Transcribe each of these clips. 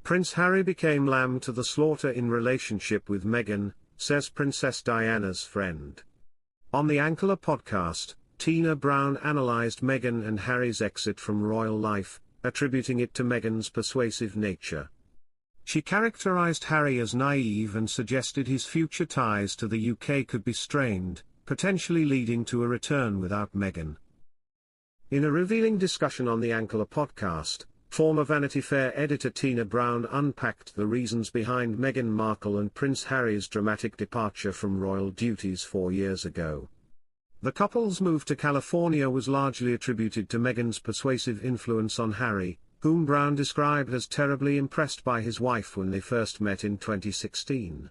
Prince Harry became lamb to the slaughter in relationship with Meghan, says Princess Diana's friend. On the Ankle podcast, Tina Brown analysed Meghan and Harry's exit from royal life, attributing it to Meghan's persuasive nature. She characterised Harry as naive and suggested his future ties to the UK could be strained, potentially leading to a return without Meghan. In a revealing discussion on the Ankle podcast, former Vanity Fair editor Tina Brown unpacked the reasons behind Meghan Markle and Prince Harry's dramatic departure from royal duties 4 years ago. The couple's move to California was largely attributed to Meghan's persuasive influence on Harry, whom Brown described as terribly impressed by his wife when they first met in 2016.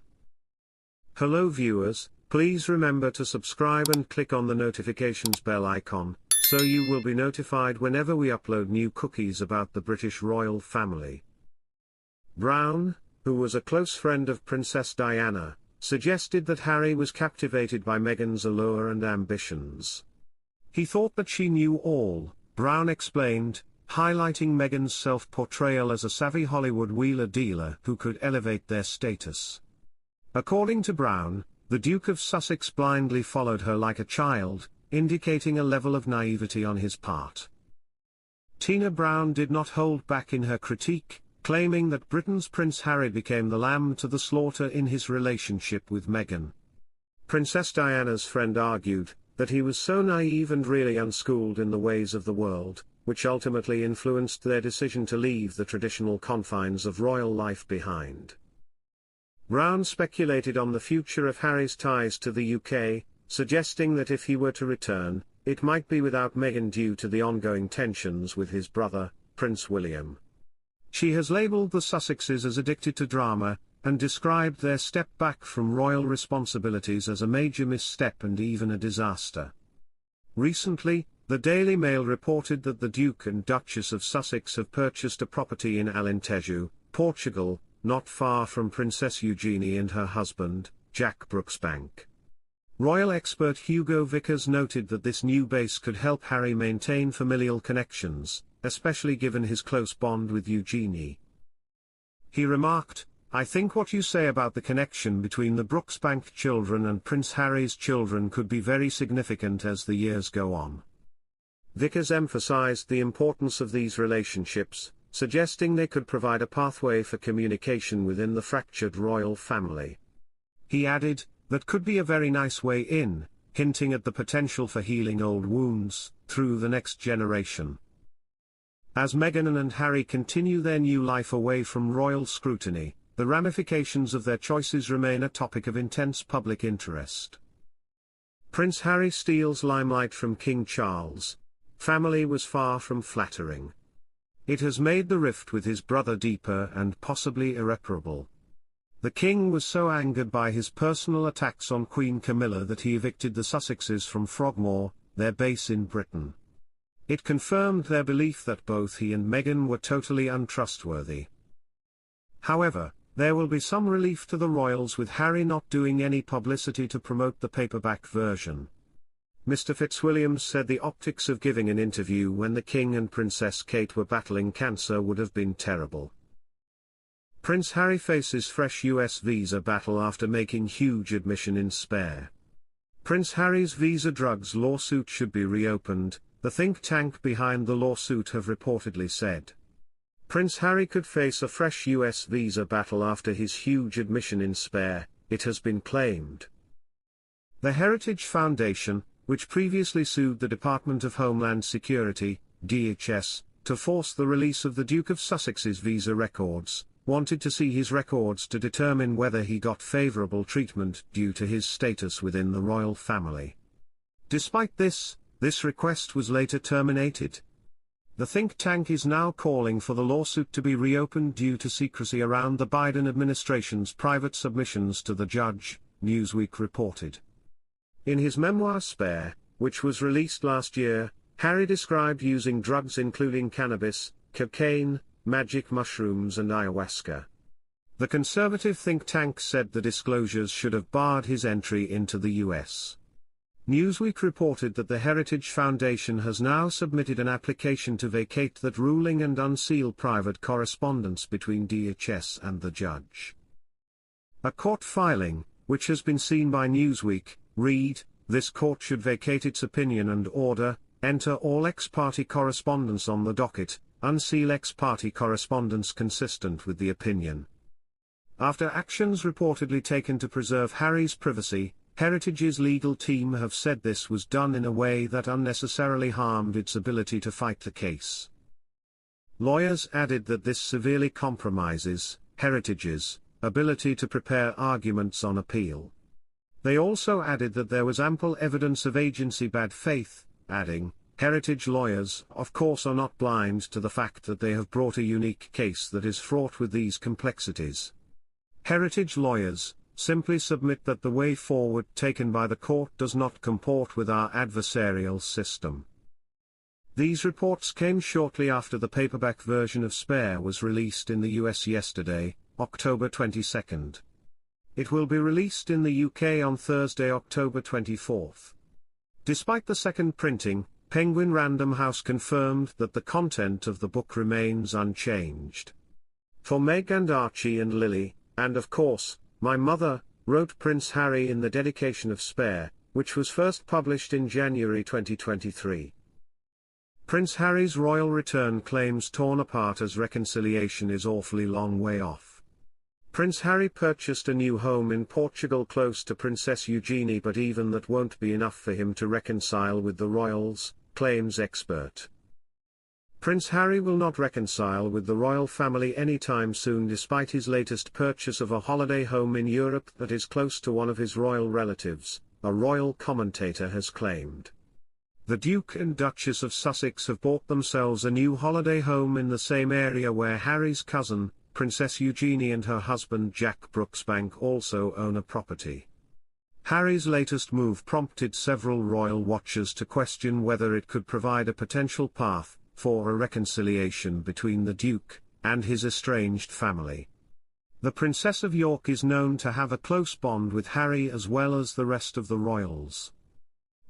Hello viewers, please remember to subscribe and click on the notifications bell icon, so you will be notified whenever we upload new cookies about the British royal family. Brown, who was a close friend of Princess Diana, suggested that Harry was captivated by Meghan's allure and ambitions. He thought that she knew all, Brown explained, highlighting Meghan's self-portrayal as a savvy Hollywood wheeler-dealer who could elevate their status. According to Brown, the Duke of Sussex blindly followed her like a child, indicating a level of naivety on his part. Tina Brown did not hold back in her critique, claiming that Britain's Prince Harry became the lamb to the slaughter in his relationship with Meghan. Princess Diana's friend argued that he was so naive and really unschooled in the ways of the world, which ultimately influenced their decision to leave the traditional confines of royal life behind. Brown speculated on the future of Harry's ties to the UK, suggesting that if he were to return, it might be without Meghan due to the ongoing tensions with his brother, Prince William. She has labelled the Sussexes as addicted to drama, and described their step back from royal responsibilities as a major misstep and even a disaster. Recently, the Daily Mail reported that the Duke and Duchess of Sussex have purchased a property in Alentejo, Portugal, not far from Princess Eugenie and her husband, Jack Brooksbank. Royal expert Hugo Vickers noted that this new base could help Harry maintain familial connections, especially given his close bond with Eugenie. He remarked, "I think what you say about the connection between the Brooksbank children and Prince Harry's children could be very significant as the years go on." Vickers emphasized the importance of these relationships, suggesting they could provide a pathway for communication within the fractured royal family. He added, "That could be a very nice way in," hinting at the potential for healing old wounds through the next generation. As Meghan and Harry continue their new life away from royal scrutiny, the ramifications of their choices remain a topic of intense public interest. Prince Harry steals limelight from King Charles. Family was far from flattering. It has made the rift with his brother deeper and possibly irreparable. The king was so angered by his personal attacks on Queen Camilla that he evicted the Sussexes from Frogmore, their base in Britain. It confirmed their belief that both he and Meghan were totally untrustworthy. However, there will be some relief to the royals with Harry not doing any publicity to promote the paperback version. Mr. Fitzwilliam said the optics of giving an interview when the King and Princess Kate were battling cancer would have been terrible. Prince Harry faces fresh US visa battle after making huge admission in Spare. Prince Harry's visa drugs lawsuit should be reopened, the think tank behind the lawsuit have reportedly said. Prince Harry could face a fresh US visa battle after his huge admission in Spare, it has been claimed. The Heritage Foundation, which previously sued the Department of Homeland Security, DHS, to force the release of the Duke of Sussex's visa records, wanted to see his records to determine whether he got favourable treatment due to his status within the royal family. Despite this request was later terminated. The think tank is now calling for the lawsuit to be reopened due to secrecy around the Biden administration's private submissions to the judge, Newsweek reported. In his memoir Spare, which was released last year, Harry described using drugs including cannabis, cocaine, magic mushrooms and ayahuasca. The conservative think tank said the disclosures should have barred his entry into the US. Newsweek reported that the Heritage Foundation has now submitted an application to vacate that ruling and unseal private correspondence between DHS and the judge. A court filing, which has been seen by Newsweek, read, "This court should vacate its opinion and order, enter all ex-parte correspondence on the docket, unseal ex-parte correspondence consistent with the opinion." After actions reportedly taken to preserve Harry's privacy, Heritage's legal team have said this was done in a way that unnecessarily harmed its ability to fight the case. Lawyers added that this severely compromises Heritage's ability to prepare arguments on appeal. They also added that there was ample evidence of agency bad faith, adding, "Heritage lawyers, of course, are not blind to the fact that they have brought a unique case that is fraught with these complexities. Heritage lawyers simply submit that the way forward taken by the court does not comport with our adversarial system." These reports came shortly after the paperback version of Spare was released in the US yesterday, October 22. It will be released in the UK on Thursday, October 24. Despite the second printing, Penguin Random House confirmed that the content of the book remains unchanged. "For Meg and Archie and Lily, and of course, my mother," wrote Prince Harry in the dedication of Spare, which was first published in January 2023. Prince Harry's royal return claims torn apart as reconciliation is awfully long way off. Prince Harry purchased a new home in Portugal close to Princess Eugenie, but even that won't be enough for him to reconcile with the royals, claims expert. Prince Harry will not reconcile with the royal family anytime soon, despite his latest purchase of a holiday home in Europe that is close to one of his royal relatives, a royal commentator has claimed. The Duke and Duchess of Sussex have bought themselves a new holiday home in the same area where Harry's cousin, Princess Eugenie, and her husband Jack Brooksbank also own a property. Harry's latest move prompted several royal watchers to question whether it could provide a potential path for a reconciliation between the Duke and his estranged family. The Princess of York is known to have a close bond with Harry as well as the rest of the royals.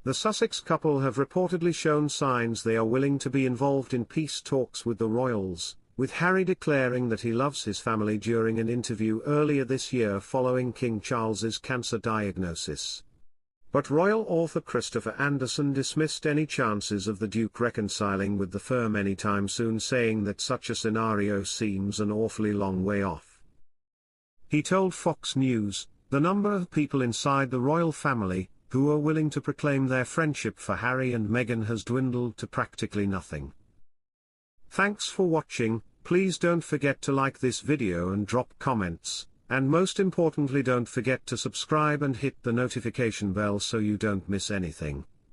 The Sussex couple have reportedly shown signs they are willing to be involved in peace talks with the royals, with Harry declaring that he loves his family during an interview earlier this year following King Charles's cancer diagnosis. But royal author Christopher Anderson dismissed any chances of the Duke reconciling with the firm anytime soon, saying that such a scenario seems an awfully long way off. He told Fox News, "The number of people inside the royal family who are willing to proclaim their friendship for Harry and Meghan has dwindled to practically nothing." Thanks for watching. Please don't forget to like this video and drop comments. And most importantly, don't forget to subscribe and hit the notification bell so you don't miss anything.